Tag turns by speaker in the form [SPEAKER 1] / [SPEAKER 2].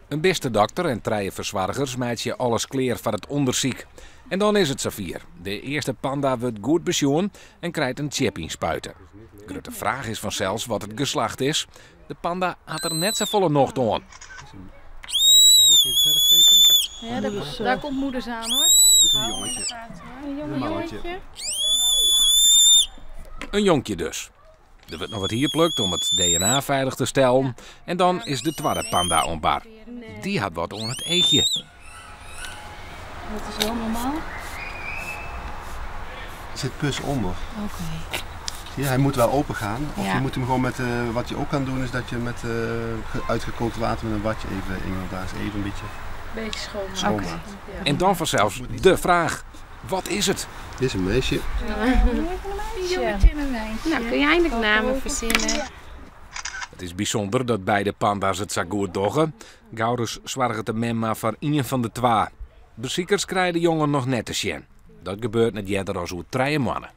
[SPEAKER 1] Een beste dokter en 3 verzorgers maakt je alles klaar voor het onderzoek. En dan is het zover. De eerste panda wordt goed besjoen en krijgt een chip inspuiten. De grote vraag is vanzelfs wat het geslacht is. De panda had er net zo volle nocht aan.
[SPEAKER 2] Ja, daar komt moeders aan hoor.
[SPEAKER 3] Dit is een jongetje.
[SPEAKER 2] Een jongetje.
[SPEAKER 1] Een jonkje dus. Er wordt nog wat hier plukt om het DNA veilig te stellen. En dan is de tweede panda onbaar. Die had wat aan het eetje.
[SPEAKER 2] Dat is wel normaal.
[SPEAKER 3] Er zit pus onder.
[SPEAKER 2] Oké.
[SPEAKER 3] Zie je, hij moet wel open gaan. Of
[SPEAKER 2] Ja.
[SPEAKER 3] je moet hem gewoon met, wat je ook kan doen is dat je met uitgekookt water met een badje even een beetje schoonmaakt.
[SPEAKER 1] En dan vanzelfs de vraag. Wat is het?
[SPEAKER 3] Dit is een meisje.
[SPEAKER 2] Een jongetje en een meisje.
[SPEAKER 4] Nou, kun je eindelijk namen verzinnen.
[SPEAKER 1] Het is bijzonder dat beide panda's het zo goed doggen. Gaurus zorgt de memma voor een van de 2. Beziekers krijgen de jongen nog net te zien. Dat gebeurt net eerder als hoe 3 mannen.